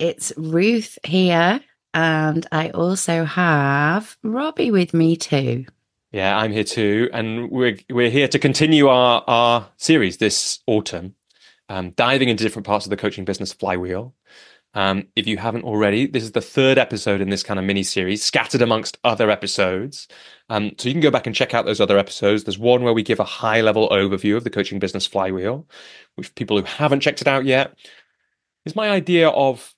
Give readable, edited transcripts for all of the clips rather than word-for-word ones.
It's Ruth here, and I also have Robbie with me too. Yeah, I'm here too, and we're here to continue our series this autumn, diving into different parts of the coaching business flywheel. If you haven't already, this is the third episode in this kind of mini series, scattered amongst other episodes. So you can go back and check out those other episodes. There's one where we give a high level overview of the coaching business flywheel, which people who haven't checked it out yet is my idea of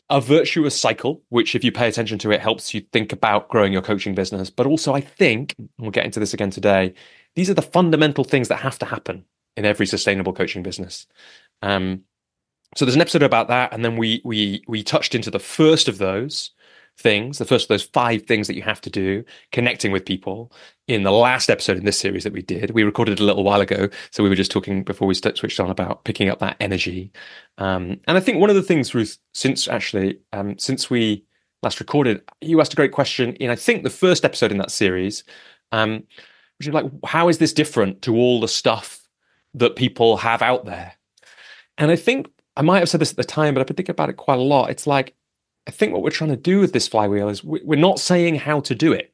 a virtuous cycle, which if you pay attention to it, helps you think about growing your coaching business. But also, I think, and we'll get into this again today, these are the fundamental things that have to happen in every sustainable coaching business. So there's an episode about that, and then we touched into the first of those things, the first of those 5 things that you have to do, connecting with people. In the last episode in this series that we did, we recorded a little while ago, so we were just talking before we switched on about picking up that energy. And I think one of the things, Ruth, since we last recorded, you asked a great question in I think the first episode in that series, which is like, how is this different to all the stuff that people have out there? And I think I might have said this at the time, but I've been thinking about it quite a lot. It's like, I think what we're trying to do with this flywheel is we're not saying how to do it.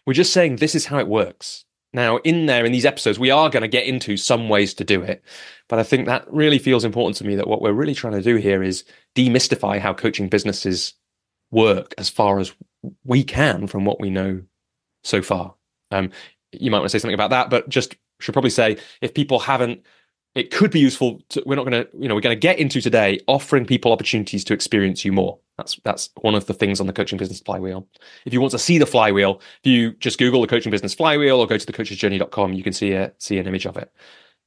We're just saying this is how it works. Now, in these episodes, we are going to get into some ways to do it. But I think that really feels important to me, that what we're really trying to do here is demystify how coaching businesses work as far as we can from what we know so far. You might want to say something about that, but just should probably say, if people haven't, it could be useful to, we're going to get into today offering people opportunities to experience you more. That's one of the things on the coaching business flywheel. If you want to see the flywheel, if you just Google the coaching business flywheel or go to thecoachesjourney.com, you can see an image of it.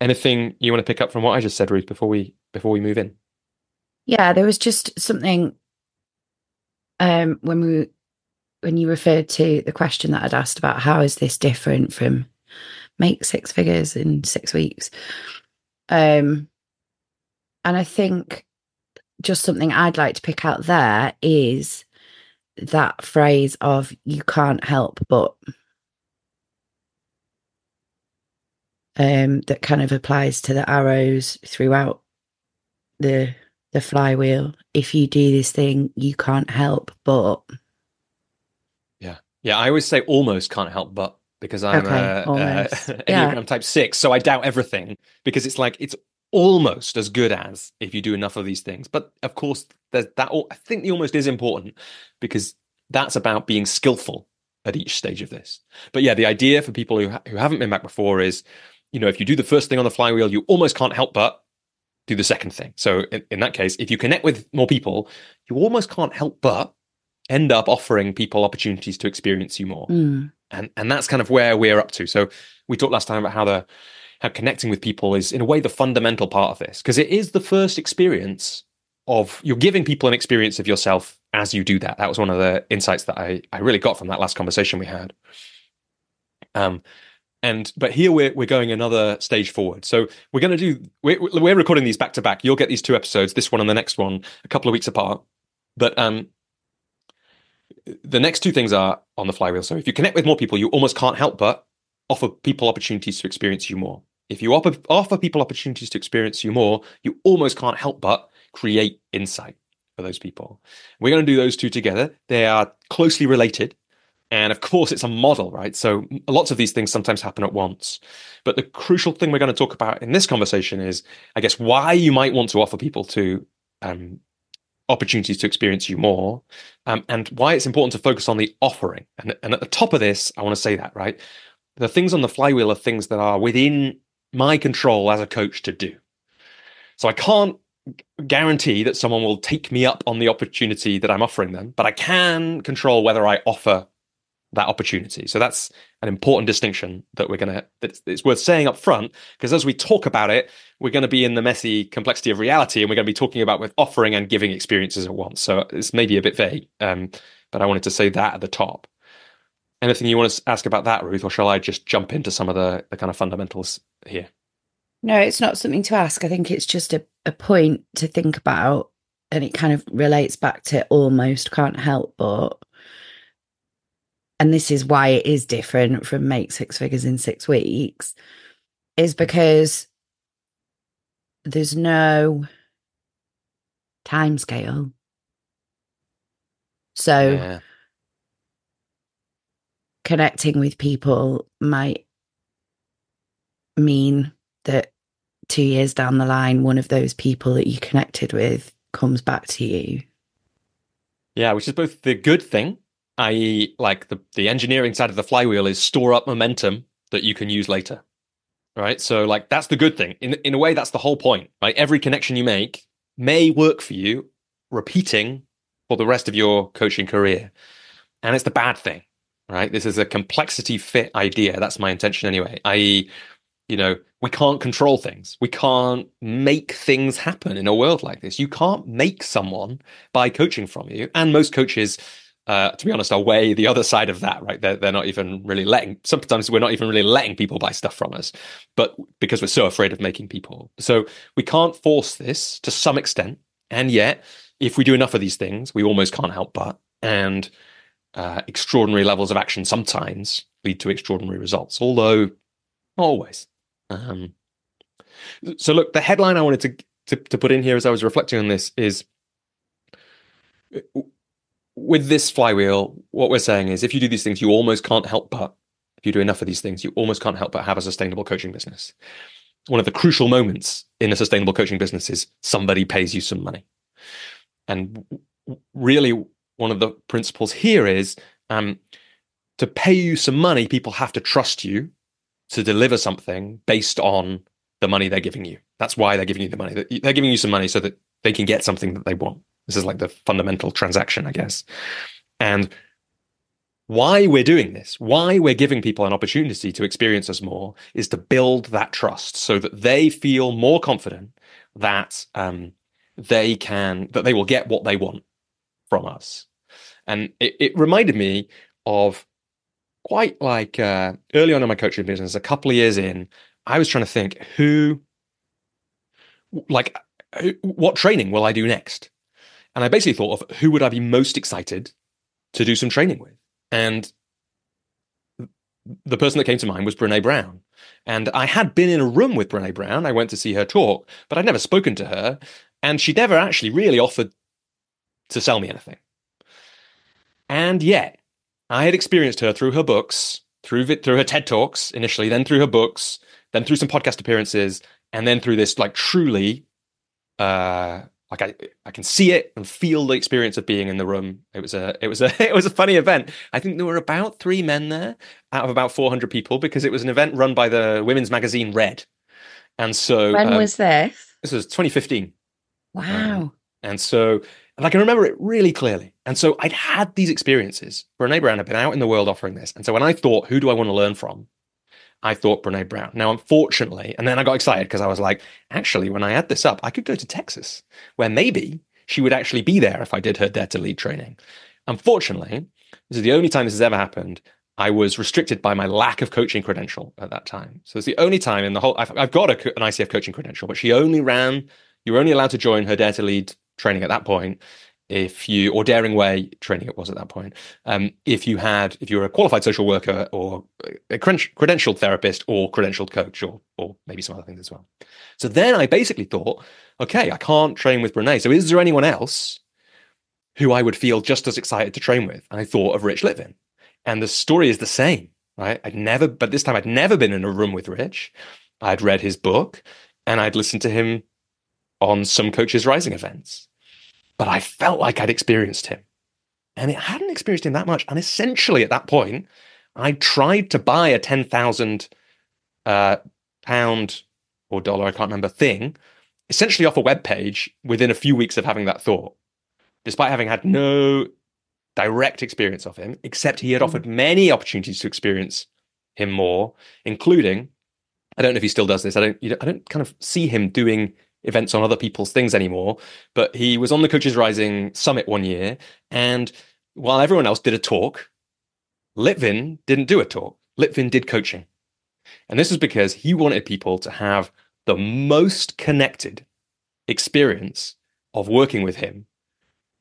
Anything you want to pick up from what I just said, Ruth, before we move in? Yeah, there was just something when you referred to the question that I'd asked about how is this different from make 6 figures in 6 weeks. And I think just something I'd like to pick out there is that phrase of you can't help but, that kind of applies to the arrows throughout the flywheel. If you do this thing, you can't help but. Yeah. I always say almost can't help but, because I'm Okay, almost. Yeah. Enneagram type 6, so I doubt everything, because it's like it's almost as good as if you do enough of these things. But of course, there's that. I think the almost is important, because that's about being skillful at each stage of this. But yeah, the idea for people who haven't been back before is, if you do the first thing on the flywheel, you almost can't help but do the second thing. So in that case, if you connect with more people, you almost can't help but end up offering people opportunities to experience you more. And that's kind of where we're up to. So we talked last time about how connecting with people is, in a way, the fundamental part of this, because it is the first experience of, you're giving people an experience of yourself as you do that. That was one of the insights that I really got from that last conversation we had. But here we're going another stage forward. So we're recording these back to back. You'll get these 2 episodes, this one and the next one, a couple of weeks apart. But the next 2 things are on the flywheel. So if you connect with more people, you almost can't help but offer people opportunities to experience you more. If you offer people opportunities to experience you more, you almost can't help but create insight for those people. We're going to do those 2 together. They are closely related. And of course, it's a model, right? So lots of these things sometimes happen at once. But the crucial thing we're going to talk about in this conversation is, I guess, why you might want to offer people to opportunities to experience you more, and why it's important to focus on the offering. And at the top of this, I want to say that, right? The things on the flywheel are things that are within my control as a coach to do. So I can't guarantee that someone will take me up on the opportunity that I'm offering them, but I can control whether I offer that opportunity. So that's an important distinction that it's worth saying up front, because as we talk about it, we're going to be in the messy complexity of reality, and we're going to be talking about with offering and giving experiences at once. So it's maybe a bit vague, but I wanted to say that at the top. Anything you want to ask about that, Ruth, or shall I just jump into some of the kind of fundamentals here? No, it's not something to ask. I think it's just a point to think about, and it kind of relates back to almost can't help but. And this is why it is different from make 6 figures in 6 weeks, is because there's no time scale So Yeah. connecting with people might mean that 2 years down the line, one of those people that you connected with comes back to you. Yeah, which is both the good thing, i.e., like the engineering side of the flywheel is store up momentum that you can use later. Right. So like that's the good thing. In a way, that's the whole point, right? Every connection you make may work for you, repeating for the rest of your coaching career. And it's the bad thing, right? This is a complexity fit idea. That's my intention anyway. I.e., we can't control things. We can't make things happen in a world like this. You can't make someone buy coaching from you. And most coaches, to be honest, are way the other side of that, right? They're not even really sometimes we're not even really letting people buy stuff from us, but because we're so afraid of making people. So we can't force this to some extent. And yet, if we do enough of these things, we almost can't help but. And extraordinary levels of action sometimes lead to extraordinary results, although not always. Um, so look, the headline I wanted to put in here as I was reflecting on this is with this flywheel, what we're saying is if you do these things, you almost can't help but, if you do enough of these things, you almost can't help but have a sustainable coaching business. One of the crucial moments in a sustainable coaching business is somebody pays you some money. And really, one of the principles here is to pay you some money, people have to trust you to deliver something based on the money they're giving you. That's why they're giving you the money. They're giving you some money so that they can get something that they want. This is like the fundamental transaction, I guess. And why we're doing this, why we're giving people an opportunity to experience us more, is to build that trust so that they feel more confident that that they will get what they want from us. And it reminded me of quite like early on in my coaching business, a couple of years in, I was trying to think what training will I do next? And I basically thought of who would I be most excited to do some training with? And the person that came to mind was Brene Brown. And I had been in a room with Brene Brown. I went to see her talk, but I'd never spoken to her. And she never actually really offered to sell me anything. And yet, I had experienced her through her books, through her TED Talks initially, then through her books, then through some podcast appearances, and then through this like truly like I can see it and feel the experience of being in the room. It was a funny event. I think there were about 3 men there out of about 400 people because it was an event run by the women's magazine Red. And so When was this? this was 2015. Wow. And I can remember it really clearly. And so I'd had these experiences. Brene Brown had been out in the world offering this. And so when I thought, who do I want to learn from? I thought Brene Brown. Now, unfortunately, and then I got excited because I was like, actually, when I add this up, I could go to Texas, where maybe she would actually be there if I did her Dare to Lead training. Unfortunately, this is the only time this has ever happened. I was restricted by my lack of coaching credential at that time. So it's the only time in the whole, I've got an ICF coaching credential, but you were only allowed to join her Dare to Lead training at that point or Daring Way training it was at that point, if you were a qualified social worker or a credentialed therapist or credentialed coach or maybe some other things as well. So then I basically thought, okay, I can't train with Brene. So is there anyone else who I would feel just as excited to train with? And I thought of Rich Litvin. And the story is the same, right? But this time I'd never been in a room with Rich. I'd read his book and I'd listened to him on some Coaches Rising events. But I felt like I'd experienced him. And it hadn't experienced him that much. And essentially at that point, I tried to buy a 10,000 pound or dollar, I can't remember, thing, essentially off a web page within a few weeks of having that thought, despite having had no direct experience of him, except he had offered many opportunities to experience him more, including, I don't know if he still does this. I don't kind of see him doing events on other people's things anymore, but he was on the Coaches Rising Summit one year, and while everyone else did a talk, Litvin didn't do a talk. Litvin did coaching. And this was because he wanted people to have the most connected experience of working with him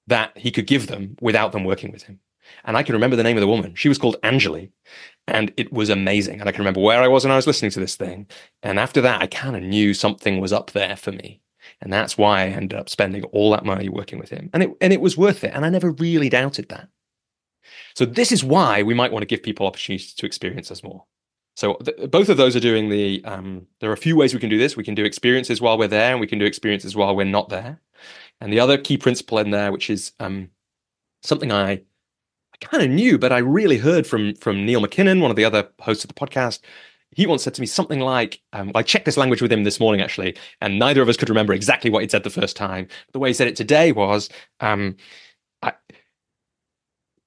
that he could give them without them working with him. And I can remember the name of the woman. She was called Anjali, and it was amazing. And I can remember where I was when I was listening to this thing. And after that, I kind of knew something was up there for me. And that's why I ended up spending all that money working with him. And it was worth it. And I never really doubted that. So this is why we might want to give people opportunities to experience us more. So both of those are doing there are a few ways we can do this. We can do experiences while we're there, and we can do experiences while we're not there. And the other key principle in there, which is something I kind of knew, but I really heard from Neil McKinnon, one of the other hosts of the podcast. He once said to me something like, I checked this language with him this morning, actually, and neither of us could remember exactly what he'd said the first time. The way he said it today was,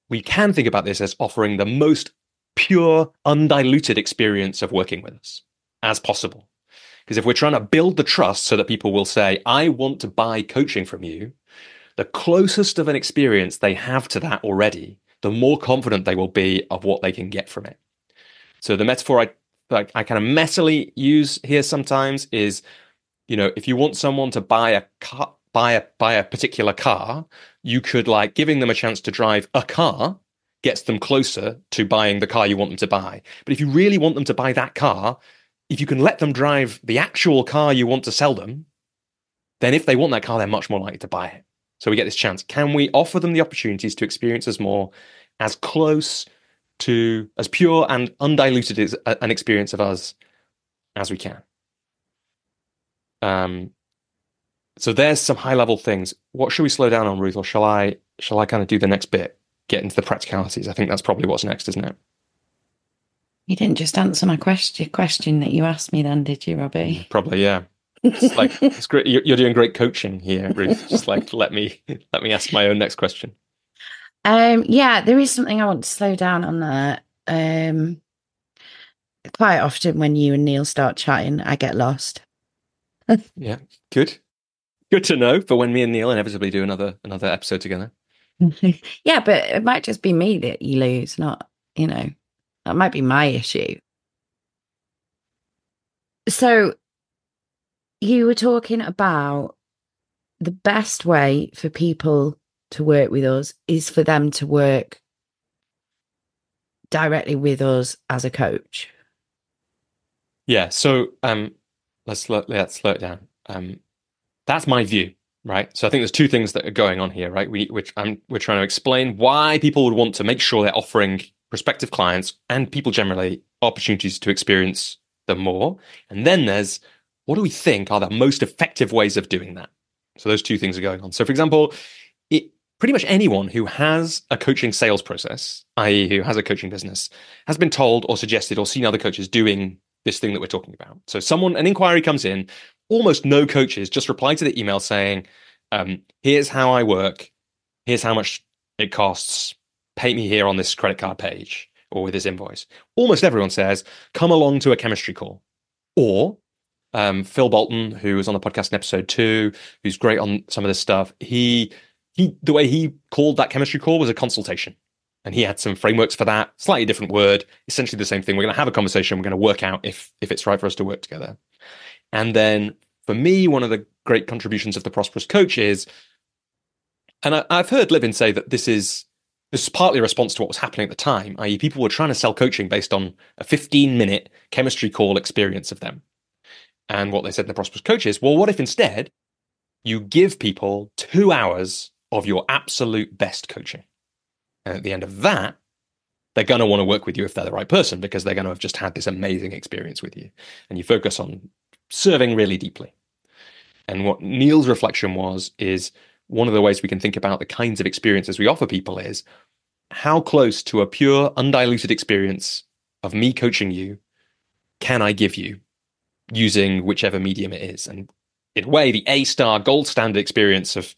we can think about this as offering the most pure, undiluted experience of working with us as possible. Because if we're trying to build the trust so that people will say, I want to buy coaching from you, the closest of an experience they have to that already, the more confident they will be of what they can get from it. So the metaphor I kind of messily use here sometimes is, if you want someone to buy a car, buy a particular car, you could, like, giving them a chance to drive a car gets them closer to buying the car you want them to buy. But if you really want them to buy that car, if you can let them drive the actual car you want to sell them, then if they want that car, they're much more likely to buy it. So we get this chance. Can we offer them the opportunities to experience us more, as close to, as pure and undiluted as an experience of us as we can? So there's some high level things. What should we slow down on, Ruth, or shall I kind of do the next bit, get into the practicalities? I think that's probably what's next, isn't it? You didn't just answer my question that you asked me then, did you, Robbie? Probably, yeah. It's like, it's great. You're doing great coaching here, Ruth. Just like let me ask my own next question. Yeah, there is something I want to slow down on there. Quite often when you and Neil start chatting, I get lost. Yeah, good to know for when me and Neil inevitably do another episode together. Yeah, but it might just be me that you lose, not, that might be my issue. So you were talking about the best way for people to work with us is for them to work directly with us as a coach. Yeah. So let's slow it down. That's my view, right? So I think there's two things that are going on here, right? We're trying to explain why people would want to make sure they're offering prospective clients and people generally opportunities to experience them more. And then there's, what do we think are the most effective ways of doing that? So those two things are going on. So for example, pretty much anyone who has a coaching sales process, i.e. who has a coaching business, has been told or suggested or seen other coaches doing this thing that we're talking about. So an inquiry comes in, almost no coaches just reply to the email saying, here's how I work, here's how much it costs, pay me here on this credit card page or with this invoice. Almost everyone says, come along to a chemistry call. Or Phil Bolton, who was on the podcast in episode 2, who's great on some of this stuff, the way he called that chemistry call was a consultation. And he had some frameworks for that, slightly different word, essentially the same thing. We're going to have a conversation. We're going to work out if it's right for us to work together. And then for me, one of the great contributions of the Prosperous Coach is, and I've heard Livin say that this is partly a response to what was happening at the time, i.e. people were trying to sell coaching based on a 15-minute chemistry call experience of them. And what they said in the Prosperous Coach is, well, what if instead you give people 2 hours of your absolute best coaching? And at the end of that, they're going to want to work with you if they're the right person, because they're going to have just had this amazing experience with you. And you focus on serving really deeply. And what Neil's reflection is one of the ways we can think about the kinds of experiences we offer people is, how close to a pure, undiluted experience of me coaching you can I give you using whichever medium it is? And in a way, the A-star gold standard experience of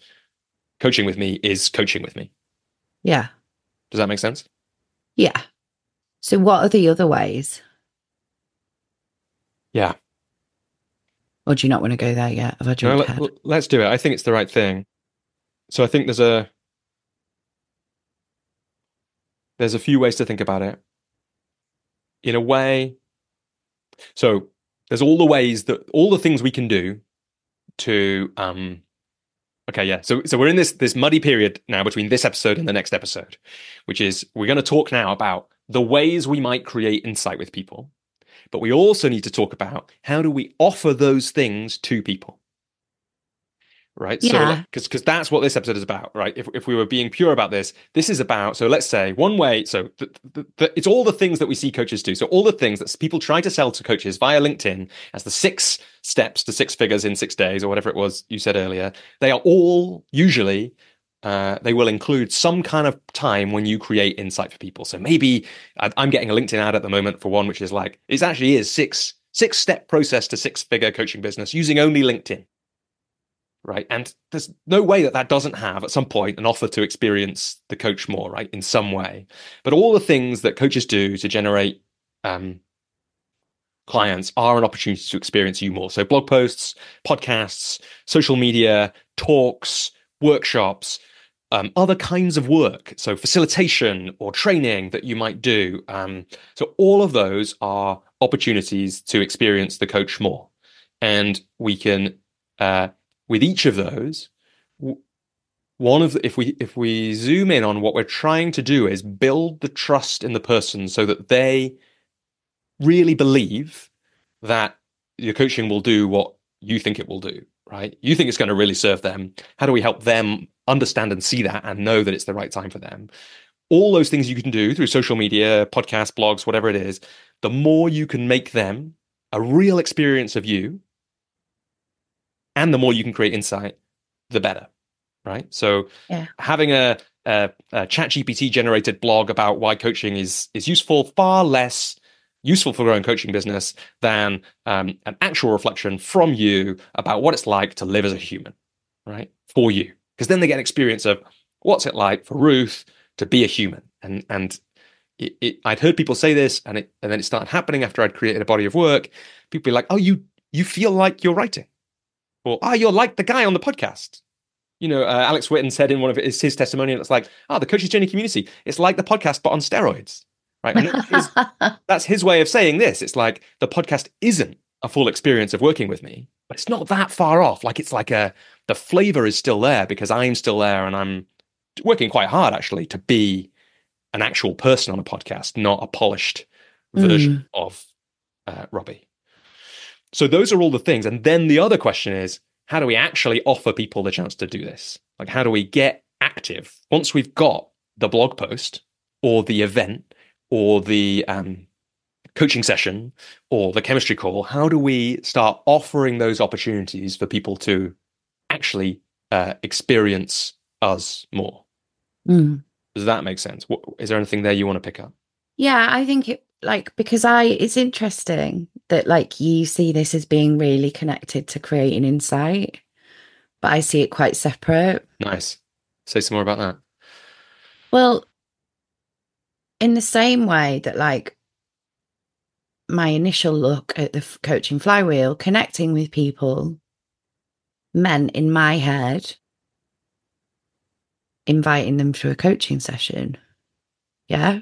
coaching with me is coaching with me. Yeah. Does that make sense? Yeah. So what are the other ways? Yeah. Or do you not want to go there yet? Have I jumped ahead? Let's do it. I think it's the right thing. So I think there's a few ways to think about it. In a way, so there's all the things we can do to okay, yeah. So we're in this muddy period now between this episode and the next episode, which is, we're going to talk now about the ways we might create insight with people. But we also need to talk about, how do we offer those things to people? right? So Yeah. because that's what this episode is about, right? If we were being pure about this is about, so let's say one way, so it's all the things that we see coaches do. So all the things that people try to sell to coaches via LinkedIn as the 6 steps to 6 figures in 6 days, or whatever it was you said earlier, they are all usually they will include some kind of time when you create insight for people. So maybe I'm getting a LinkedIn ad at the moment for one, which is like, it actually is 6-step process to 6-figure coaching business using only LinkedIn. Right. And there's no way that doesn't have at some point an offer to experience the coach more, right, in some way. But all the things that coaches do to generate clients are an opportunity to experience you more. So blog posts, podcasts, social media, talks, workshops, other kinds of work. So facilitation or training that you might do. So all of those are opportunities to experience the coach more. And we can with each of those, if we zoom in on what we're trying to do is build the trust in the person so that they really believe that your coaching will do what you think it will do, right? You think it's going to really serve them. How do we help them understand and see that and know that it's the right time for them? All those things you can do through social media, podcasts, blogs, whatever it is, the more you can make them a real experience of you, and the more you can create insight, the better, right? So Yeah. having a chat GPT generated blog about why coaching is useful, far less useful for growing coaching business than an actual reflection from you about what it's like to live as a human, right? For you. Because then they get an experience of what's it like for Ruth to be a human. And I'd heard people say this, and then it started happening after I'd created a body of work. People be like, oh, you feel like you're writing. Or, you're like the guy on the podcast. Alex Whitten said in one of his testimonial, it's like, the Coach's Journey community, it's like the podcast, but on steroids, right? And that's his way of saying this. It's like the podcast isn't a full experience of working with me, but it's not that far off. Like it's like the flavor is still there because I'm still there and I'm working quite hard actually to be an actual person on a podcast, not a polished version of Robbie. So those are all the things. And then the other question is, how do we actually offer people the chance to do this? Like, how do we get active once we've got the blog post or the event or the coaching session or the chemistry call? How do we start offering those opportunities for people to actually experience us more? Does that make sense? Is there anything there you want to pick up? Yeah, I think it's interesting that like you see this as being really connected to creating insight, but I see it quite separate. Nice. Say some more about that. Well, in the same way that like my initial look at the coaching flywheel, connecting with people meant in my head inviting them to a coaching session. Yeah.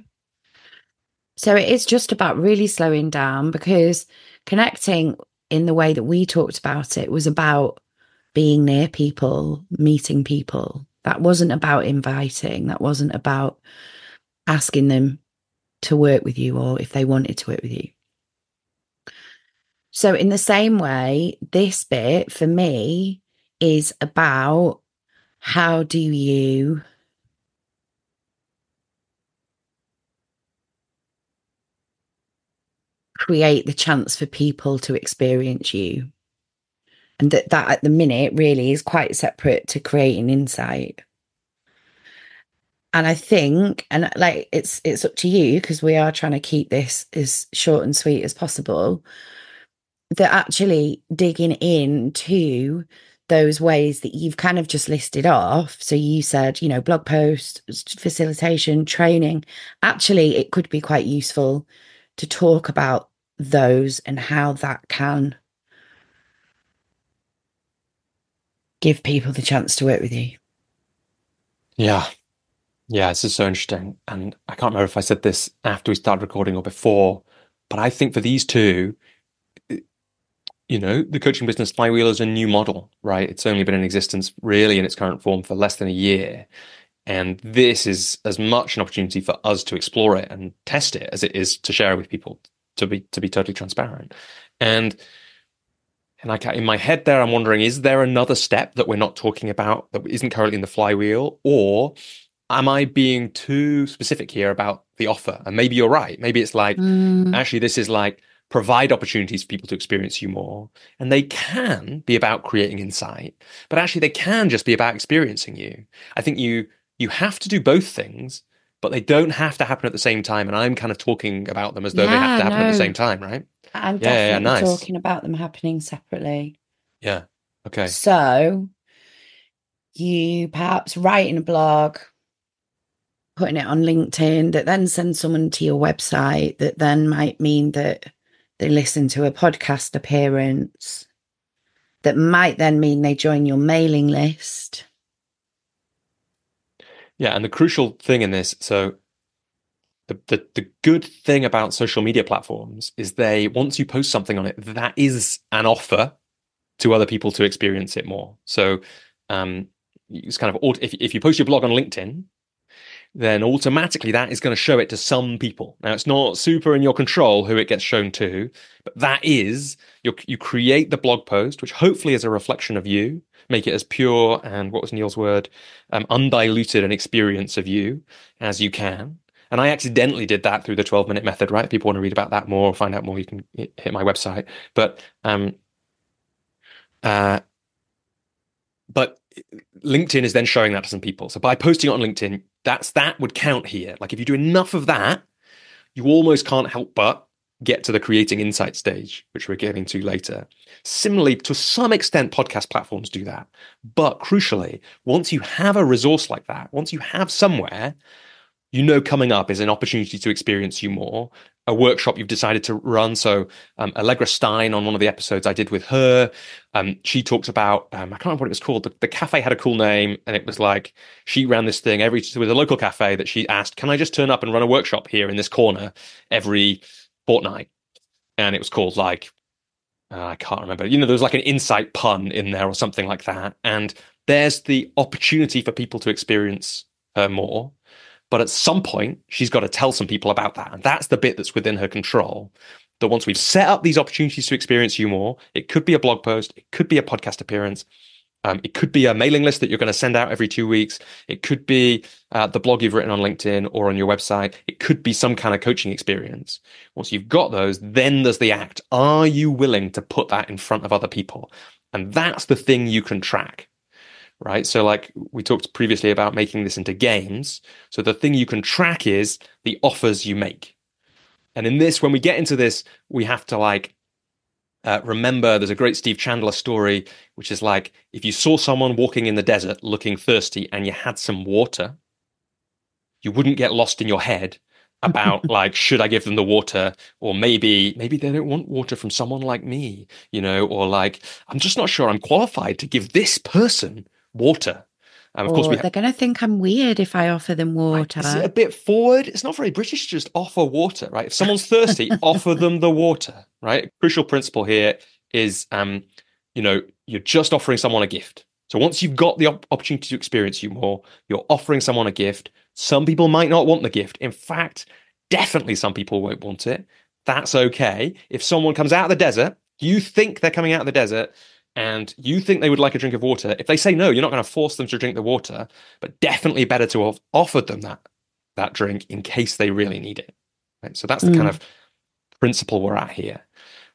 So it is just about really slowing down, because connecting in the way that we talked about it was about being near people, meeting people. That wasn't about inviting. That wasn't about asking them to work with you or if they wanted to work with you. So in the same way, this bit for me is about how do you create the chance for people to experience you? And that at the minute really is quite separate to creating insight. And I think, and like it's up to you, because we are trying to keep this as short and sweet as possible, that actually digging into those ways that you've kind of just listed off. So you said, blog posts, facilitation, training. Actually, it could be quite useful to talk about those and how that can give people the chance to work with you. Yeah. Yeah, this is so interesting. And I can't remember if I said this after we started recording or before, but I think for these two, the coaching business flywheel is a new model, right? It's only been in existence really in its current form for less than a year. And this is as much an opportunity for us to explore it and test it as it is to share it with people, to be totally transparent. And And in my head there, I'm wondering, is there another step that we're not talking about that isn't currently in the flywheel? Or am I being too specific here about the offer? And maybe you're right. Maybe it's like, Mm, actually, this is like provide opportunities for people to experience you more. And they can be about creating insight, but actually they can just be about experiencing you. I think you have to do both things, but they don't have to happen at the same time. And I'm kind of talking about them as though they have yeah, to happen at the same no, time, right? I'm Yeah, definitely nice. talking about them happening separately. Yeah. Okay. So you perhaps writing a blog, putting it on LinkedIn, that then sends someone to your website, that then might mean that they listen to a podcast appearance, that might then mean they join your mailing list. Yeah, and the crucial thing in this, so the good thing about social media platforms is they once you post something on it, that is an offer to other people to experience it more. So it's kind of if you post your blog on LinkedIn, then automatically that is going to show it to some people. Now, it's not super in your control who it gets shown to, but that is you create the blog post, which hopefully is a reflection of you, make it as pure and what was Neil's word, undiluted an experience of you as you can. And I accidentally did that through the 12-minute method, right? If people want to read about that more or find out more, you can hit my website. Uh, but LinkedIn is then showing that to some people. So by posting it on LinkedIn, that would count here. Like if you do enough of that, you almost can't help but get to the creating insight stage, which we're getting to later. Similarly, to some extent, podcast platforms do that. But crucially, once you have a resource like that, once you have somewhere coming up is an opportunity to experience you more, a workshop you've decided to run. So Allegra Stein, on one of the episodes I did with her, she talked about, I can't remember what it was called. The cafe had a cool name, and it was like she ran this thing with a local cafe that she asked, can I just turn up and run a workshop here in this corner every fortnight? And it was called like, I can't remember. There was like an insight pun in there or something like that. And there's the opportunity for people to experience her more. But at some point, she's got to tell some people about that. And that's the bit that's within her control. That once we've set up these opportunities to experience you more, it could be a blog post, it could be a podcast appearance, it could be a mailing list that you're going to send out every 2 weeks. It could be the blog you've written on LinkedIn or on your website. It could be some kind of coaching experience. Once you've got those, then there's the act. Are you willing to put that in front of other people? And that's the thing you can track. Right. So like we talked previously about making this into games. So the thing you can track is the offers you make. And in this, when we get into this, we have to remember there's a great Steve Chandler story, which is like if you saw someone walking in the desert looking thirsty and you had some water, you wouldn't get lost in your head about like, should I give them the water? Or maybe they don't want water from someone like me, or like, I'm just not sure I'm qualified to give this person water. Of course, Or they're going to think I'm weird if I offer them it's a water. bit forward. It's not very British to just offer water, right? If someone's thirsty, offer them the water, right? Crucial principle here is, you're just offering someone a gift. So once you've got the opportunity to experience you more, you're offering someone a gift. Some people might not want the gift. In fact, definitely some people won't want it. That's okay. If someone comes out of the desert, you think they're coming out of the desert, and you think they would like a drink of water, if they say no, you're not going to force them to drink the water, but definitely better to have offered them that drink in case they really need it. Right? So that's the kind of principle we're at here.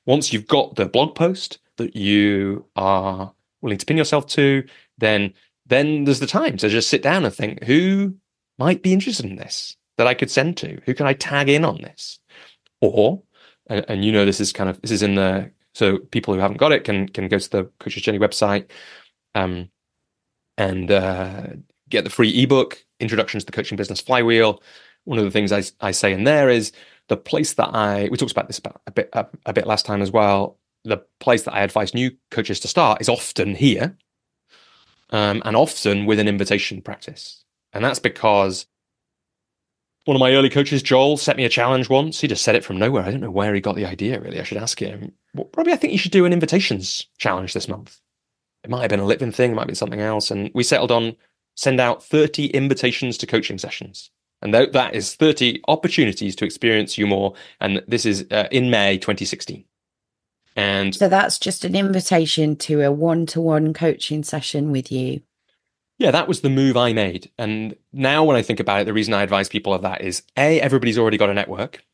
Once you've got the blog post that you are willing to pin yourself to, then there's the time to just sit down and think, who might be interested in this that I could send to? Who can I tag in on this? Or, and this is in the, so people who haven't got it can go to the Coach's Journey website and get the free ebook, Introduction to the Coaching Business Flywheel. One of the things I say in there is the place that we talked about this a bit last time as well. The place that I advise new coaches to start is often here, and often with an invitation practice. And that's because one of my early coaches, Joel, set me a challenge once. He just said it from nowhere. I don't know where he got the idea, really. I should ask him. Well, Robbie, I think you should do an invitations challenge this month. It might have been a Litvin thing, it might be something else. And we settled on send out 30 invitations to coaching sessions. And that is 30 opportunities to experience you more. And this is in May 2016. And So that's just an invitation to a one-to-one coaching session with you. yeah, that was the move I made. And now when I think about it, the reason I advise people of that is A, everybody's already got a network.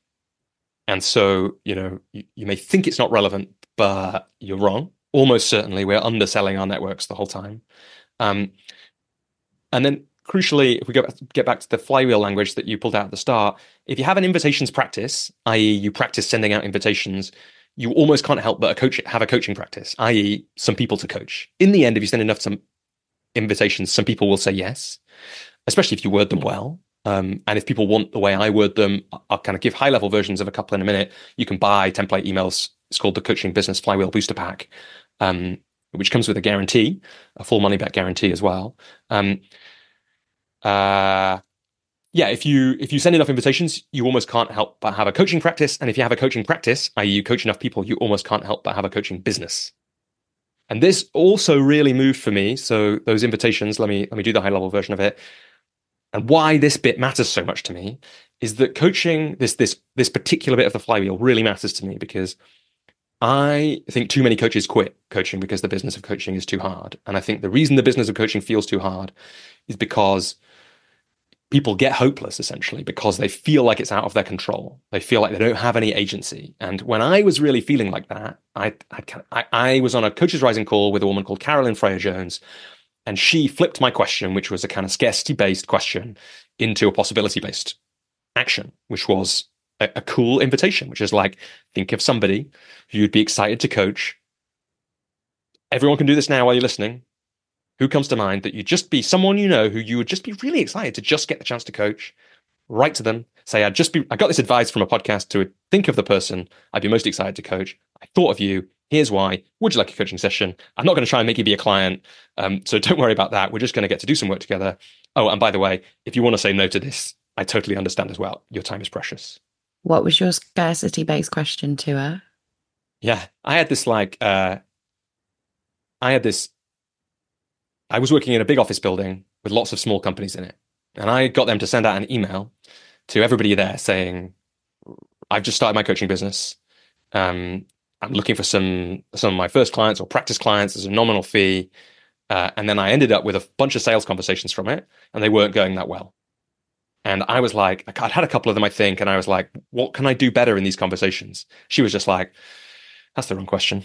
And so, you may think it's not relevant, but you're wrong. Almost certainly, we're underselling our networks the whole time. Um, and then crucially, if we get back to the flywheel language that you pulled out at the start, if you have an invitations practice, i.e., you practice sending out invitations, you almost can't help but have a coaching practice, i.e., some people to coach. In the end, if you send enough some invitations, some people will say yes, especially if you word them well. And if people want the way I word them, I'll kind of give high level versions of a couple in a minute. You can buy template emails. It's called the Coaching Business Flywheel Booster Pack, which comes with a guarantee, a full money back guarantee as well. Yeah, if you send enough invitations, you almost can't help but have a coaching practice. And if you have a coaching practice, i.e., you coach enough people, you almost can't help but have a coaching business. And this also really moved for me. So those invitations, let me do the high level version of it. And why this bit matters so much to me is that coaching, this particular bit of the flywheel really matters to me because I think too many coaches quit coaching because the business of coaching is too hard. And I think the reason the business of coaching feels too hard is because people get hopeless essentially because they feel like it's out of their control. They feel like they don't have any agency. And when I was really feeling like that, I was on a Coaches Rising call with a woman called Carolyn Freya Jones, and she flipped my question, which was a kind of scarcity-based question, into a possibility-based action, which was a cool invitation, which is like, think of somebody who you'd be excited to coach. Everyone can do this now while you're listening. Who comes to mind that you'd just be someone you know who you would just be really excited to just get the chance to coach? Write to them, say, I got this advice from a podcast to think of the person I'd be most excited to coach. I thought of you. Here's why. Would you like a coaching session? I'm not going to try and make you be a client. So don't worry about that. We're just going to get to do some work together. Oh, and by the way, if you want to say no to this, I totally understand as well. Your time is precious. What was your scarcity-based question to her? Yeah, I was working in a big office building with lots of small companies in it. And I got them to send out an email to everybody there saying, I've just started my coaching business. I'm looking for some of my first clients or practice clients as a nominal fee. And then I ended up with a bunch of sales conversations from it, and they weren't going that well. And I was like, I'd had a couple of them, I think, and I was like, what can I do better in these conversations? She was just like, that's the wrong question.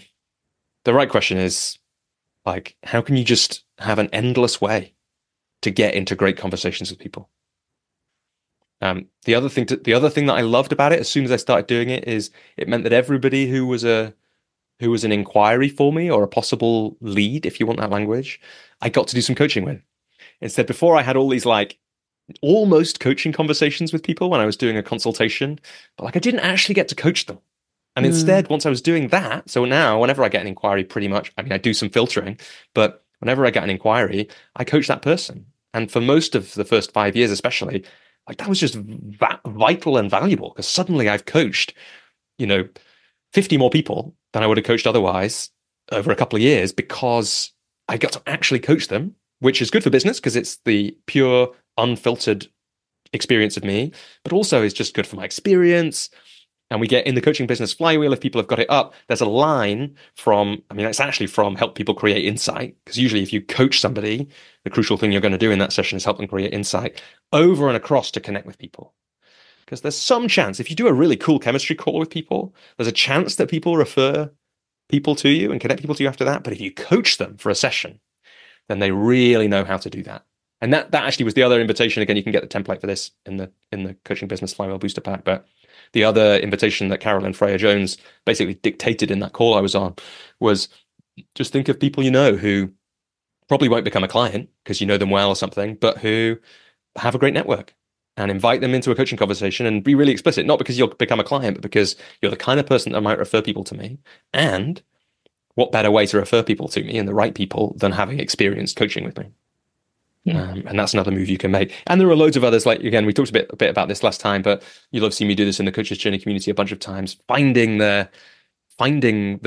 The right question is, like, how can you just have an endless way to get into great conversations with people? The other thing that I loved about it, as soon as I started doing it, is it meant that everybody who was an inquiry for me or a possible lead, if you want that language, I got to do some coaching with. Instead, before I had all these like almost coaching conversations with people when I was doing a consultation, but like I didn't actually get to coach them. And instead, once I was doing that, so now whenever I get an inquiry, pretty much, I mean, I do some filtering, but whenever I get an inquiry, I coach that person. And for most of the first 5 years, especially, like that was just vital and valuable because suddenly I've coached, 50 more people than I would have coached otherwise over a couple of years because I got to actually coach them, which is good for business because it's the pure, unfiltered experience of me, but also is just good for my experience. And we get in the coaching business flywheel, if people have got it up, there's a line it's actually from help people create insight. Because usually if you coach somebody, the crucial thing you're going to do in that session is help them create insight over and across to connect with people. Because there's some chance, if you do a really cool chemistry call with people, there's a chance that people refer people to you and connect people to you after that. But if you coach them for a session, then they really know how to do that. And that actually was the other invitation. Again, you can get the template for this in the Coaching Business Flywheel Booster Pack. But the other invitation that Carolyn Freya Jones basically dictated in that call I was on was just think of people you know who probably won't become a client because you know them well or something, but who have a great network, and invite them into a coaching conversation and be really explicit, not because you'll become a client, but because you're the kind of person that might refer people to me. And what better way to refer people to me and the right people than having experienced coaching with me? Yeah. And that's another move you can make. And there are loads of others. Like, again, we talked a bit about this last time, but you'll have seen me do this in the Coaches Journey community a bunch of times. Finding the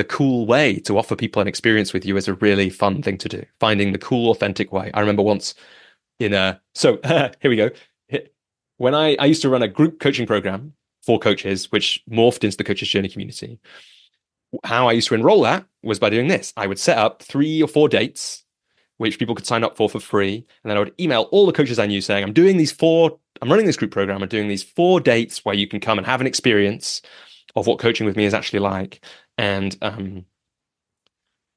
cool way to offer people an experience with you is a really fun thing to do. Finding the cool, authentic way. I remember once here we go. When I used to run a group coaching program for coaches, which morphed into the Coaches Journey community. how I used to enroll that was by doing this. I would set up 3 or 4 dates which people could sign up for free. And then I would email all the coaches I knew saying, I'm running this group program. I'm doing these 4 dates where you can come and have an experience of what coaching with me is actually like. And come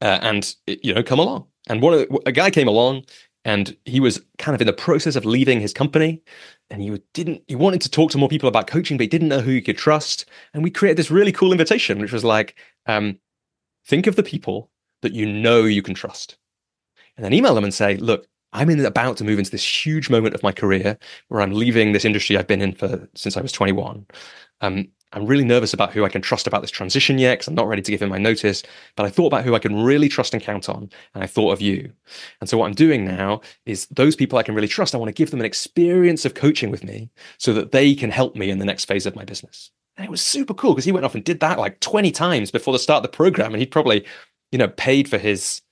along. And a guy came along, and he was kind of in the process of leaving his company, and he wanted to talk to more people about coaching, but he didn't know who he could trust. And we created this really cool invitation, which was like, think of the people that you know you can trust, and then email them and say, look, I'm about to move into this huge moment of my career where I'm leaving this industry I've been in since I was 21. I'm really nervous about who I can trust about this transition yet, because I'm not ready to give him my notice. But I thought about who I can really trust and count on, and I thought of you. And so what I'm doing now is those people I can really trust, I want to give them an experience of coaching with me so that they can help me in the next phase of my business. And it was super cool because he went off and did that like 20 times before the start of the program, and he'd probably, paid for his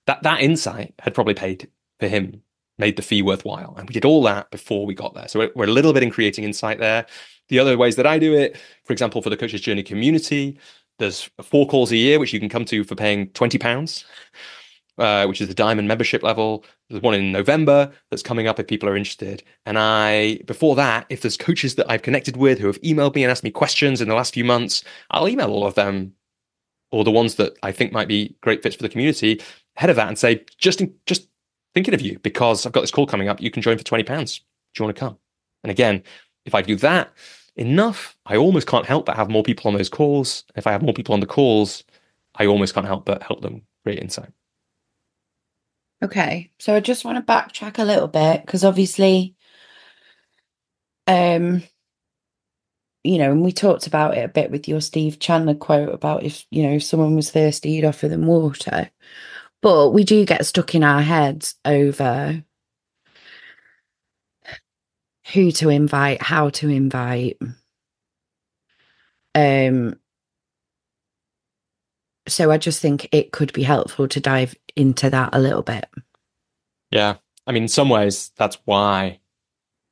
that insight had probably paid for him, made the fee worthwhile. And we did all that before we got there. So we're a little bit in creating insight there. The other ways that I do it, for example, for the Coach's Journey community, there's 4 calls a year, which you can come to for paying £20, which is the diamond membership level. There's one in November that's coming up if people are interested. And before that, if there's coaches that I've connected with who have emailed me and asked me questions in the last few months, I'll email all of them, or the ones that I think might be great fits for the community, ahead of that, and say, just thinking of you because I've got this call coming up. You can join for £20. Do you want to come? And again, if I do that enough, I almost can't help but have more people on those calls. If I have more people on the calls, I almost can't help but help them create insight. Okay, so I just want to backtrack a little bit because obviously, and we talked about it a bit with your Steve Chandler quote about if someone was thirsty, you'd offer them water. But we do get stuck in our heads over who to invite, how to invite. So I just think it could be helpful to dive into that a little bit. Yeah. I mean, in some ways, that's why,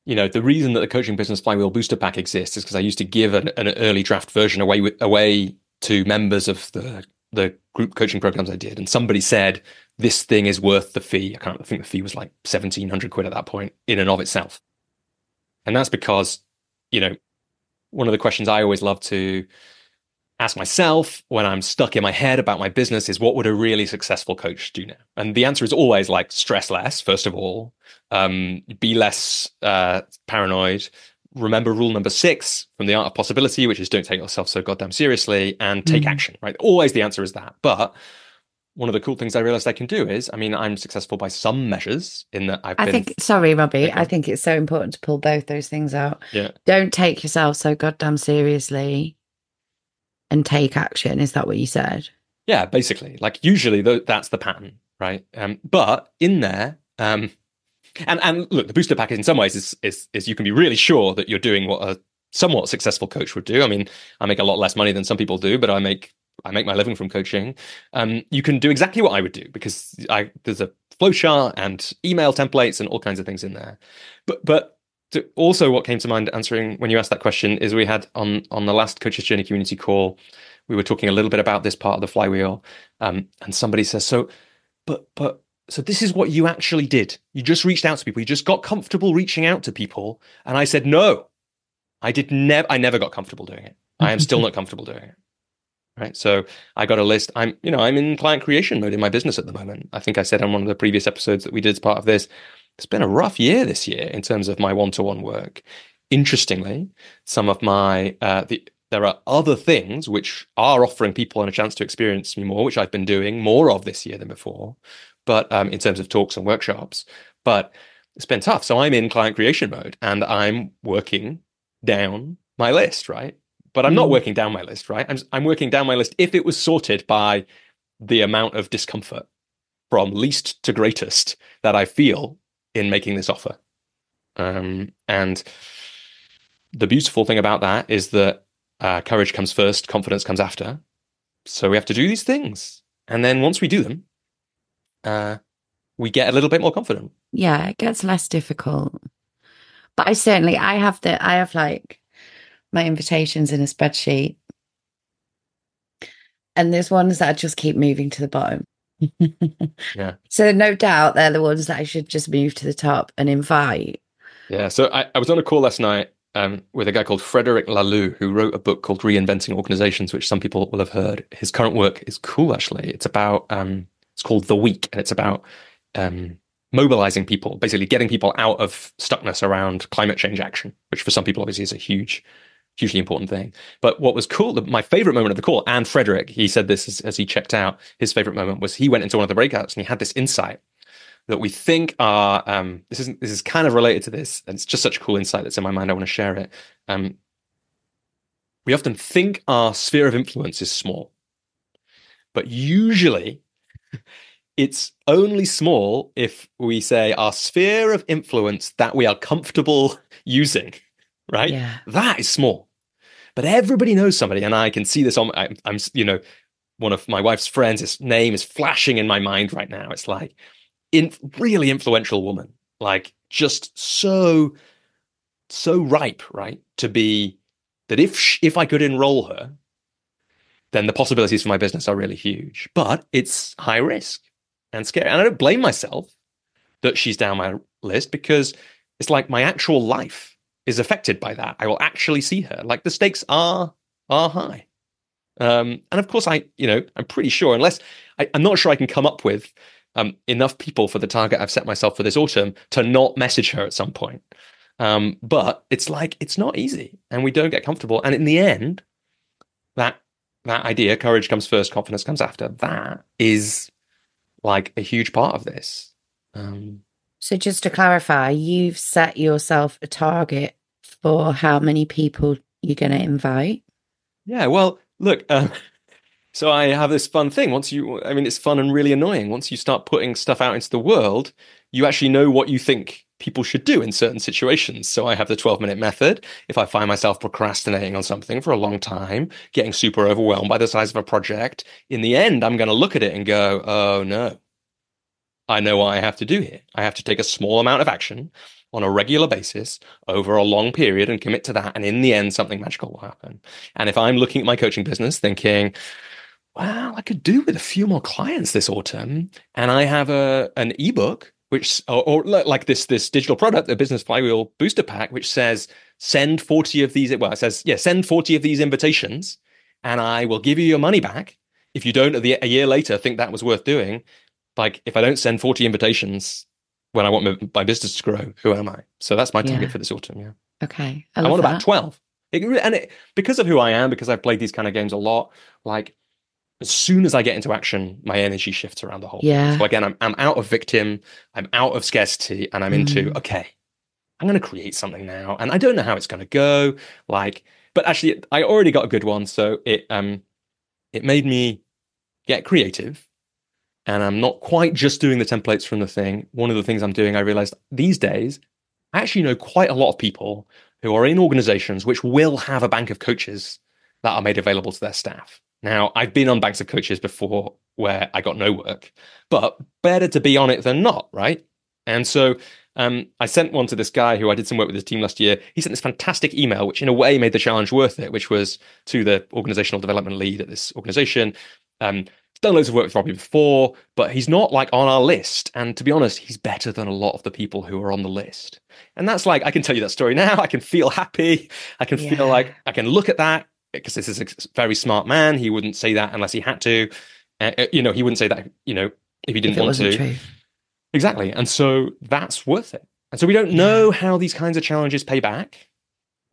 the reason that the Coaching Business Flywheel Booster Pack exists is because I used to give an early draft version away to members of the group coaching programs I did. And somebody said, this thing is worth the fee. I think the fee was like 1,700 quid at that point in and of itself. And that's because, one of the questions I always love to ask myself when I'm stuck in my head about my business is, what would a really successful coach do now? And the answer is always like, stress less, first of all, be less paranoid. Remember rule number 6 from The Art of Possibility, which is don't take yourself so goddamn seriously, and take action, right? Always the answer is that. But one of the cool things I realized I can do is, I'm successful by some measures in that sorry, Robbie, I think it's so important to pull both those things out. Yeah. Don't take yourself so goddamn seriously and take action. Is that what you said? Yeah, basically. Like usually that's the pattern, right? But in there, and look, the booster package in some ways is you can be really sure that you're doing what a somewhat successful coach would do. I mean, I make a lot less money than some people do, but I make my living from coaching. You can do exactly what I would do because there's a flowchart and email templates and all kinds of things in there. But also what came to mind answering when you asked that question is we had on the last Coach's Journey community call, we were talking a little bit about this part of the flywheel. And somebody says, so this is what you actually did. You just reached out to people. You just got comfortable reaching out to people. And I said, no, I never got comfortable doing it. I am still not comfortable doing it. Right. So I got a list. I'm in client creation mode in my business at the moment. I think I said on one of the previous episodes that we did as part of this, it's been a rough year this year in terms of my one-to-one work. Interestingly, some of my, there are other things which are offering people a chance to experience me more, which I've been doing more of this year than before, but in terms of talks and workshops, but it's been tough. So I'm in client creation mode and I'm working down my list, right? But I'm not working down my list, right? I'm working down my list if it was sorted by the amount of discomfort from least to greatest that I feel in making this offer. And the beautiful thing about that is that courage comes first, confidence comes after. So we have to do these things. And then once we do them, we get a little bit more confident. Yeah, it gets less difficult. But I have like my invitations in a spreadsheet. And there's ones that I just keep moving to the bottom. Yeah. So no doubt they're the ones that I should just move to the top and invite. Yeah. So I was on a call last night with a guy called Frederic Laloux, who wrote a book called Reinventing Organizations, which some people will have heard. His current work is cool, actually. It's about, it's called The Week, and it's about mobilizing people, basically getting people out of stuckness around climate change action, which for some people obviously is a hugely important thing. But what was cool, my favorite moment of the call, and Frederick, he said this as he checked out, his favorite moment was he went into one of the breakouts and he had this insight that we think are, this is kind of related to this, and it's just such a cool insight that's in my mind. I want to share it. We often think our sphere of influence is small, but usually it's only small if we say our sphere of influence that we are comfortable using, right? Yeah. That is small. But everybody knows somebody, and I can see this on, I'm one of my wife's friends, his name is flashing in my mind right now. It's like, really influential woman, like just so ripe, right? To be that if I could enroll her, then the possibilities for my business are really huge. But it's high risk and scary. And I don't blame myself that she's down my list, because it's like my actual life is affected by that. I will actually see her. Like the stakes are high. And of course, I'm pretty sure, unless I'm not sure I can come up with enough people for the target I've set myself for this autumn to not message her at some point. But it's like, it's not easy, and we don't get comfortable. And in the end, that idea, courage comes first, confidence comes after, that is like a huge part of this. So just to clarify, you've set yourself a target for how many people you're going to invite? Yeah, well, look, so I have this fun thing. It's fun and really annoying. Once you start putting stuff out into the world, you actually know what you think people should do in certain situations. So I have the 12-minute method. If I find myself procrastinating on something for a long time, getting super overwhelmed by the size of a project, in the end, I'm going to look at it and go, oh no, I know what I have to do here. I have to take a small amount of action on a regular basis over a long period and commit to that. And in the end, something magical will happen. And if I'm looking at my coaching business thinking, well, I could do with a few more clients this autumn, and I have an ebook which, or like this digital product, the Business Flywheel Booster Pack, which says send 40 of these. Well, it says, yeah, send 40 of these invitations, and I will give you your money back if you don't a year later think that was worth doing. Like, if I don't send 40 invitations when I want my business to grow, who am I? So that's my target for this autumn. Yeah. Okay. I want about 12. Because of who I am, because I've played these kind of games a lot, like, as soon as I get into action, my energy shifts around the whole thing. So again, I'm out of victim, I'm out of scarcity, and I'm into, okay, I'm going to create something now. And I don't know how it's going to go. But actually, I already got a good one. So it made me get creative. And I'm not quite just doing the templates from the thing. One of the things I'm doing, I realized these days, I actually know quite a lot of people who are in organizations which will have a bank of coaches that are made available to their staff. Now, I've been on banks of coaches before where I got no work, but better to be on it than not, right? And so I sent one to this guy who I did some work with his team last year. He sent this fantastic email, which in a way made the challenge worth it, which was to the organizational development lead at this organization. Done loads of work with Robbie before, but he's not like on our list. And to be honest, he's better than a lot of the people who are on the list. And that's like, I can tell you that story now. I can feel happy. I can feel like I can look at that, because this is a very smart man. He wouldn't say that unless he had to. He wouldn't say that, if he didn't want to. True. Exactly. And so that's worth it. And so we don't know how these kinds of challenges pay back.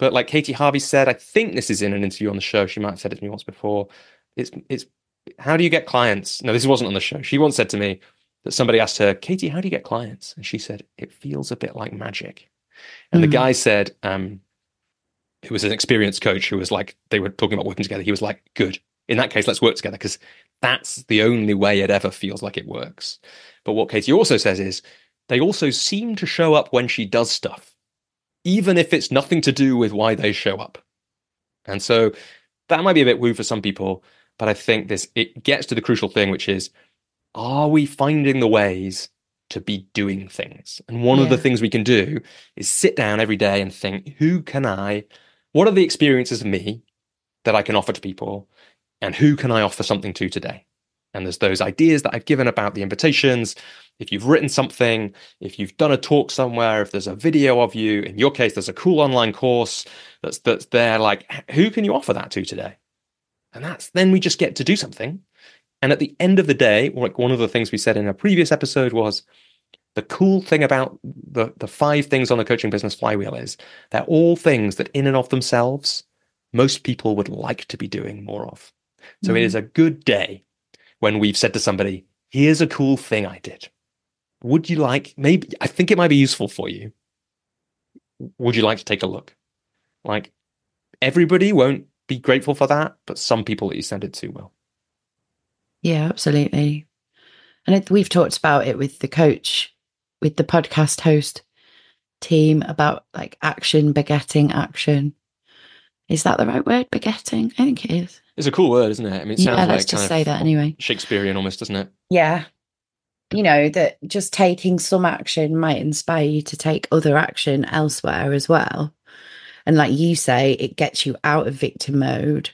But like Katie Harvey said, I think this is in an interview on the show. She might have said it to me once before. It's how do you get clients? No, this wasn't on the show. She once said to me that somebody asked her, Katie, how do you get clients? And she said, it feels a bit like magic. And the guy said, it was an experienced coach who was like, they were talking about working together. He was like, good. In that case, let's work together, because that's the only way it ever feels like it works. But what Katie also says is they also seem to show up when she does stuff, even if it's nothing to do with why they show up. And so that might be a bit woo for some people, but I think it gets to the crucial thing, which is, are we finding the ways to be doing things? And one of the things we can do is sit down every day and think, what are the experiences of me that I can offer to people and who can I offer something to today? And there's those ideas that I've given about the invitations. If you've written something, if you've done a talk somewhere, if there's a video of you, in your case, there's a cool online course that's there, like, who can you offer that to today? And then we just get to do something. And at the end of the day, like one of the things we said in a previous episode was the cool thing about the 5 things on the coaching business flywheel is they're all things that in and of themselves, most people would like to be doing more of. So it is a good day when we've said to somebody, here's a cool thing I did. Would you like, maybe, I think it might be useful for you. Would you like to take a look? Like, everybody won't be grateful for that, but some people that you send it to will. Yeah, absolutely. And we've talked about it with the coach, with the podcast host team, about like action, begetting action. Is that the right word? Begetting? I think it is. It's a cool word, isn't it? I mean, it sounds let's like just kind say of that anyway. Shakespearean almost, doesn't it? Yeah. You know, that just taking some action might inspire you to take other action elsewhere as well. And like you say, it gets you out of victim mode.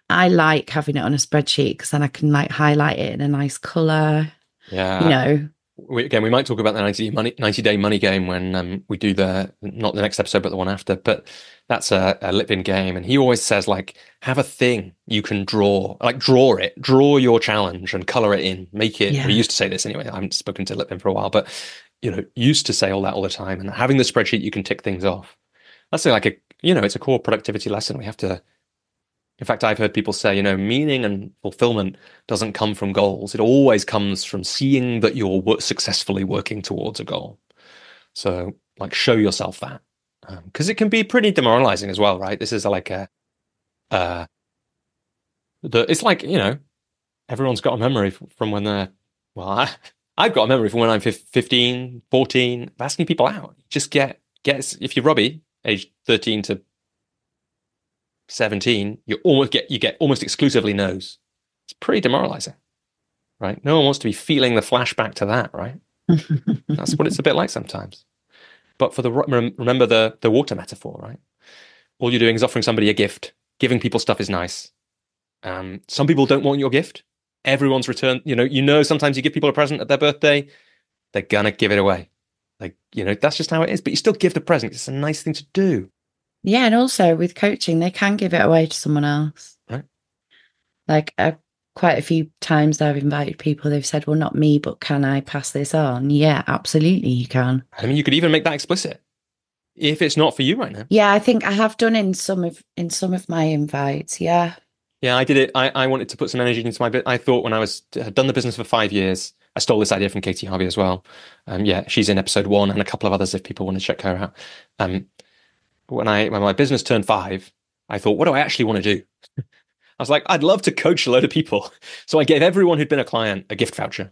I like having it on a spreadsheet because then I can like highlight it in a nice color. Yeah. You know. We might talk about the 90-day money game when we do not the next episode, but the one after. But that's a Litvin game. And he always says, like, have a thing you can draw, like draw your challenge and color it in, make it. Yeah. We used to say this anyway. I haven't spoken to Litvin for a while, but, used to say all that all the time. And having the spreadsheet, you can tick things off. That's like it's a core productivity lesson. We have to. In fact, I've heard people say, meaning and fulfillment doesn't come from goals. It always comes from seeing that you're successfully working towards a goal. So, like, show yourself that. Because it can be pretty demoralizing as well, right? This is like it's like, everyone's got a memory from when they're, well, I've got a memory from when I'm 15, 14, asking people out. Just get, if you're Robbie, age 13 to 17, you get almost exclusively no's. It's pretty demoralizing, right? No one wants to be feeling the flashback to that, right? That's what it's a bit like sometimes. But remember the water metaphor, right? All you're doing is offering somebody a gift. Giving people stuff is nice. Some people don't want your gift. Everyone's return, sometimes you give people a present at their birthday, they're gonna give it away. Like, that's just how it is. But you still give the present. It's a nice thing to do. Yeah, and also with coaching, they can give it away to someone else. Right. Like quite a few times I've invited people, they've said, well, not me, but can I pass this on? Yeah, absolutely you can. I mean, you could even make that explicit if it's not for you right now. Yeah, I think I have done in some of my invites. Yeah. Yeah, I did it. I wanted to put some energy into my bit. I thought when had done the business for 5 years, I stole this idea from Katie Harvey as well. Yeah, she's in episode 1 and a couple of others if people want to check her out. When my business turned 5, I thought, what do I actually want to do? I was like, I'd love to coach a load of people. So I gave everyone who'd been a client a gift voucher,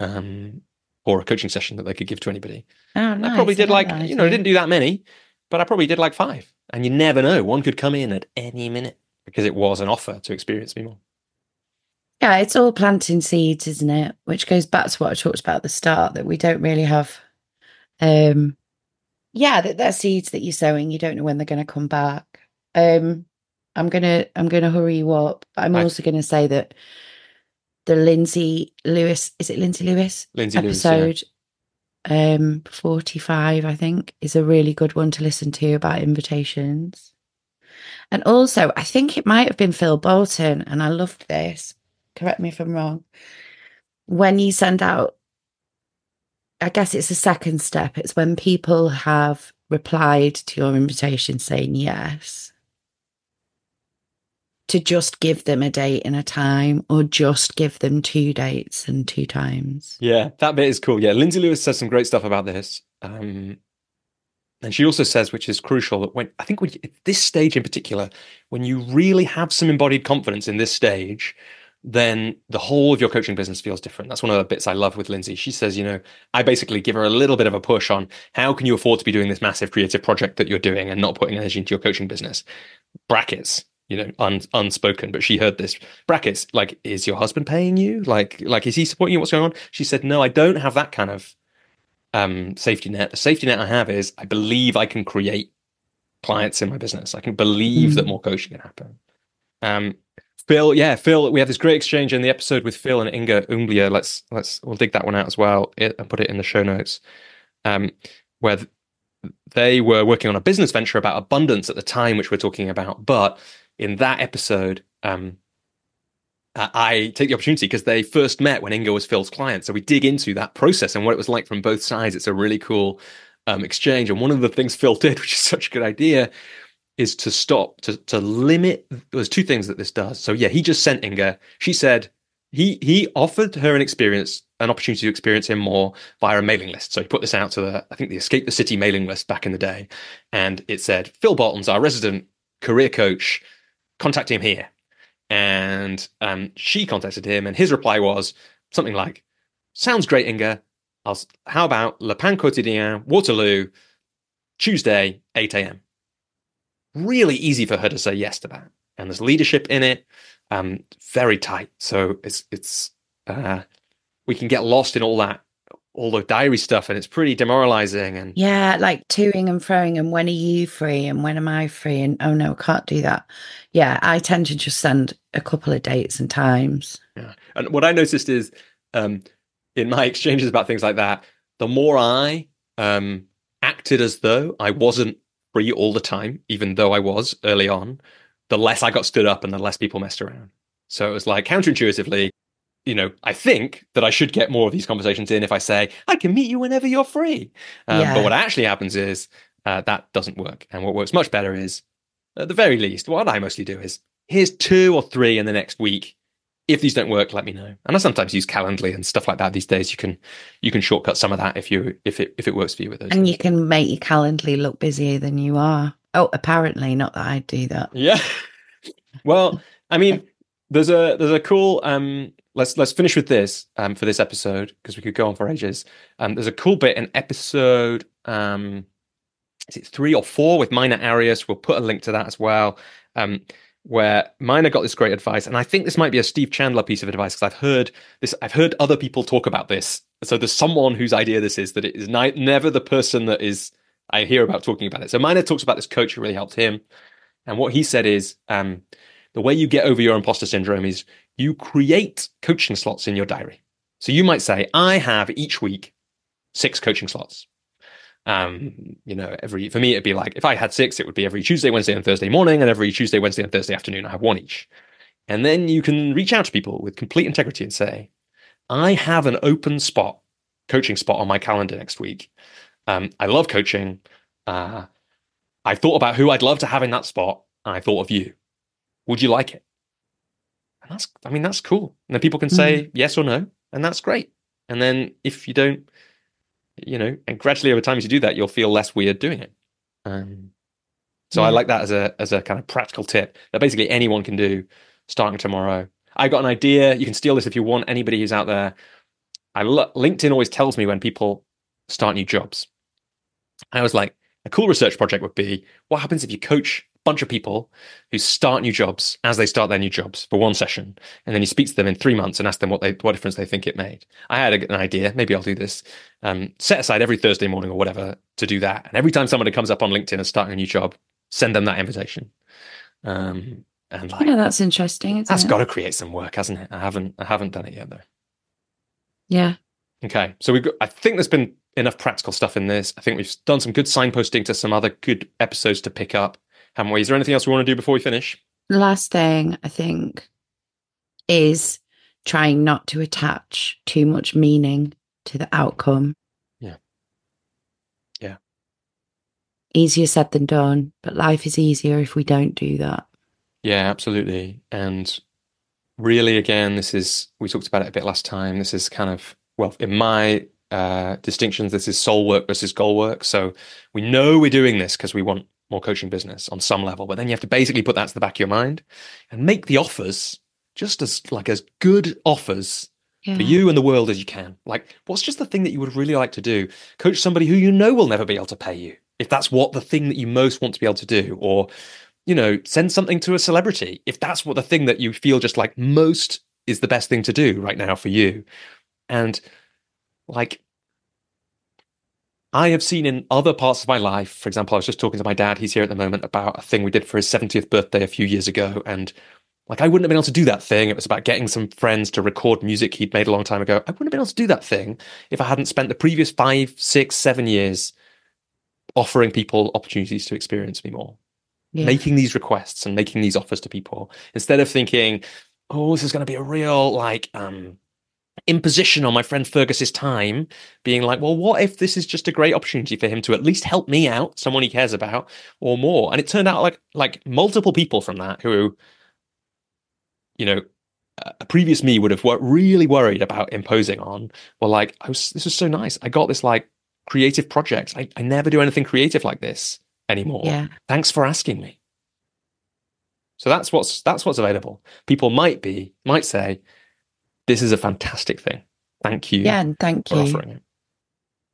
or a coaching session that they could give to anybody. Oh, nice. I probably did I didn't do that many, but I probably did like 5. And you never know, one could come in at any minute because it was an offer to experience me more. Yeah, it's all planting seeds, isn't it? Which goes back to what I talked about at the start, that we don't really have that they're seeds that you're sowing. You don't know when they're going to come back. I'm gonna hurry you up. I'm also going to say that the Lindsay Lewis, is it Lindsay Lewis? Lindsay episode, Lewis, yeah. 45, I think, is a really good one to listen to about invitations. And also, I think it might have been Phil Bolton, and I loved this. Correct me if I'm wrong. When you send out, I guess it's the second step. It's when people have replied to your invitation saying yes, to just give them a date and a time, or just give them 2 dates and 2 times. Yeah, that bit is cool. Yeah, Lindsay Lewis says some great stuff about this. And she also says, which is crucial, that at this stage in particular, when you really have some embodied confidence in this stage, then the whole of your coaching business feels different. That's one of the bits I love with Lindsay. She says, I basically give her a little bit of a push on how can you afford to be doing this massive creative project that you're doing and not putting energy into your coaching business. Brackets, unspoken, but she heard this. Brackets, like, is your husband paying you? Like, is he supporting you? What's going on? She said, no, I don't have that kind of safety net. The safety net I have is I believe I can create clients in my business. I can believe that more coaching can happen. Phil, yeah, Phil, we have this great exchange in the episode with Phil and Inga Umblia. We'll dig that one out as well and put it in the show notes. Um, where they were working on a business venture about abundance at the time, which we're talking about. But in that episode, I take the opportunity because they first met when Inga was Phil's client. So we dig into that process and what it was like from both sides. It's a really cool exchange. And one of the things Phil did, which is such a good idea, is to limit. There's two things that this does. So yeah, he just sent Inga. She said he offered her an opportunity to experience him more via a mailing list. So he put this out to I think the Escape the City mailing list back in the day. And it said, Phil Bolton's our resident career coach. Contact him here. And she contacted him, and his reply was something like, sounds great, Inga. How about Le Pain Quotidien, Waterloo, Tuesday, 8 a.m. Really easy for her to say yes to that. And there's leadership in it, very tight. So it's we can get lost in all the diary stuff, and it's pretty demoralizing. And yeah, like toing and froing, and when are you free and when am I free, and oh no, I can't do that. Yeah, I tend to just send a couple of dates and times. Yeah, and what I noticed is in my exchanges about things like that, the more I acted as though I wasn't free all the time, even though I was early on, the less I got stood up and the less people messed around. So it was like counterintuitively, I think that I should get more of these conversations in if I say, I can meet you whenever you're free. But what actually happens is that doesn't work. And what works much better is, at the very least, what I mostly do is, here's 2 or 3 in the next week. If these don't work, let me know. And I sometimes use Calendly and stuff like that these days. You can shortcut some of that if it works for you with those. And you can make your Calendly look busier than you are. Oh, apparently, not that I do that. Yeah. Well, I mean, there's a cool let's finish with this for this episode, because we could go on for ages. There's a cool bit in episode is it 3 or 4 with Mina Arias? We'll put a link to that as well. Where Mina got this great advice, and I think this might be a Steve Chandler piece of advice, because I've heard other people talk about this. So there's someone whose idea this is, that it is never the person that is I hear about talking about it. So Mina talks about this coach who really helped him, and what he said is the way you get over your imposter syndrome is you create coaching slots in your diary. So you might say, I have each week 6 coaching slots. For me, it'd be like, if I had 6, it would be every Tuesday, Wednesday, and Thursday morning, and every Tuesday, Wednesday, and Thursday afternoon, I have 1 each. And then you can reach out to people with complete integrity and say, I have an open coaching spot on my calendar next week. I love coaching. I thought about who I'd love to have in that spot, and I thought of you. Would you like it? And that's cool. And then people can say yes or no, and that's great. And then if you don't, and gradually over time as you do that, you'll feel less weird doing it. So I like that as a kind of practical tip that basically anyone can do starting tomorrow. I got an idea. You can steal this if you want. Anybody who's out there. LinkedIn always tells me when people start new jobs. I was like, a cool research project would be, what happens if you coach a bunch of people who start new jobs as they start their new jobs for 1 session, and then you speak to them in 3 months and ask them what difference they think it made. I had an idea. Maybe I'll do this. Set aside every Thursday morning or whatever to do that. And every time somebody comes up on LinkedIn and starting a new job, send them that invitation. And that's interesting. That's got to create some work, hasn't it? I haven't done it yet though. Yeah. Okay. So I think there's been enough practical stuff in this. I think we've done some good signposting to some other good episodes to pick up, haven't we? Is there anything else we want to do before we finish? The last thing, I think, is trying not to attach too much meaning to the outcome. Yeah. Yeah. Easier said than done, but life is easier if we don't do that. Yeah, absolutely. And really, again, we talked about it a bit last time. This is kind of, in my distinctions, this is soul work versus goal work. So we know we're doing this because we want more coaching business on some level, but then you have to basically put that to the back of your mind and make the offers just as good offers for you and the world as you can. Like, what's just the thing that you would really like to do? Coach somebody who you know will never be able to pay you, if that's what the thing that you most want to be able to do, or send something to a celebrity if that's what the thing that you feel just like most is the best thing to do right now for you. And I have seen in other parts of my life, for example, I was just talking to my dad, he's here at the moment, about a thing we did for his 70th birthday a few years ago. And Like, I wouldn't have been able to do that thing. It was about getting some friends to record music he'd made a long time ago. I wouldn't have been able to do that thing if I hadn't spent the previous 5, 6, 7 years offering people opportunities to experience me more, making these requests and making these offers to people, instead of thinking, oh, this is going to be a real, like, imposition on my friend Fergus's time, being like, well, what if this is just a great opportunity for him to at least help me out, someone he cares about, or more? And it turned out like multiple people from that who, a previous me would have really worried about imposing on, were like, this was so nice. I got this like creative project. I never do anything creative like this anymore. Yeah. Thanks for asking me. So that's what's available. People might say, this is a fantastic thing. Thank you. Yeah, and thank you. Offering it.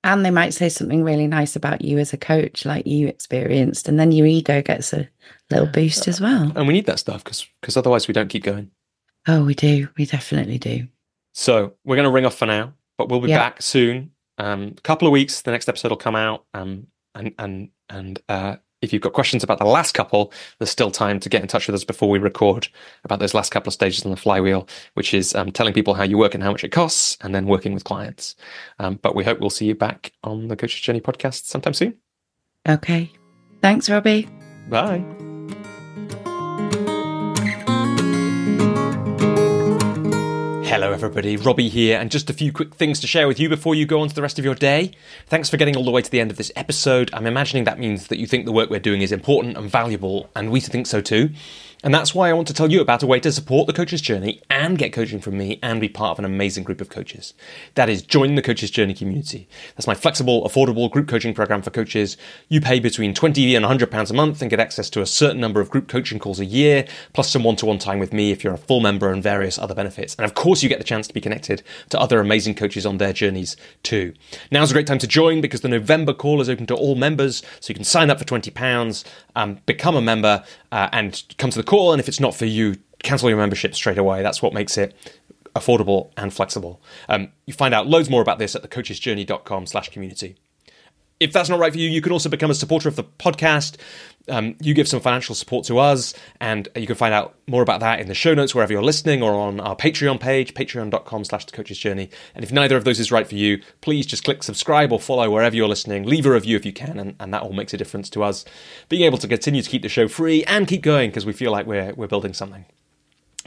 And they might say something really nice about you as a coach, like you experienced, and then your ego gets a little boost as well. And we need that stuff because otherwise we don't keep going. Oh, we do. We definitely do. So we're going to ring off for now, but we'll be back soon. A couple of weeks, the next episode will come out. And if you've got questions about the last couple, there's still time to get in touch with us before we record about those last couple of stages on the flywheel, which is telling people how you work and how much it costs, and then working with clients. But we hope we'll see you back on the Coach's Journey podcast sometime soon. Okay. Thanks, Robbie. Bye. Hello everybody, Robbie here, and just a few quick things to share with you before you go on to the rest of your day. Thanks for getting all the way to the end of this episode. I'm imagining that means that you think the work we're doing is important and valuable, and we think so too. And that's why I want to tell you about a way to support the Coach's Journey and get coaching from me and be part of an amazing group of coaches. That is, join the Coach's Journey community. That's my flexible, affordable group coaching program for coaches. You pay between $20 and £100 a month and get access to a certain number of group coaching calls a year, plus some one-to-one time with me if you're a full member, and various other benefits. And of course, you get the chance to be connected to other amazing coaches on their journeys too. Now's a great time to join because the November call is open to all members, so you can sign up for £20, become a member, and come to the call. And if it's not for you, cancel your membership straight away. That's what makes it affordable and flexible. You find out loads more about this at thecoachesjourney.com/community. If that's not right for you, you can also become a supporter of the podcast. You give some financial support to us, and you can find out more about that in the show notes wherever you're listening, or on our Patreon page, patreon.com/thecoachesjourney. And if neither of those is right for you, please just click subscribe or follow wherever you're listening. Leave a review if you can, and that all makes a difference to us being able to continue to keep the show free and keep going, because we feel like we're building something.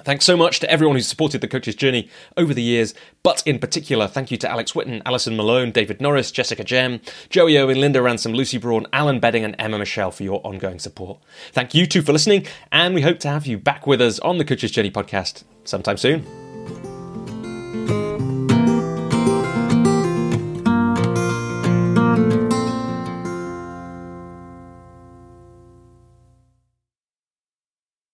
Thanks so much to everyone who's supported the Coach's Journey over the years, but in particular, thank you to Alex Whitten, Alison Malone, David Norris, Jessica Jem, Joey Owen, Linda Ransom, Lucy Braun, Alan Bedding, and Emma Michelle for your ongoing support. Thank you too for listening, and we hope to have you back with us on the Coach's Journey podcast sometime soon.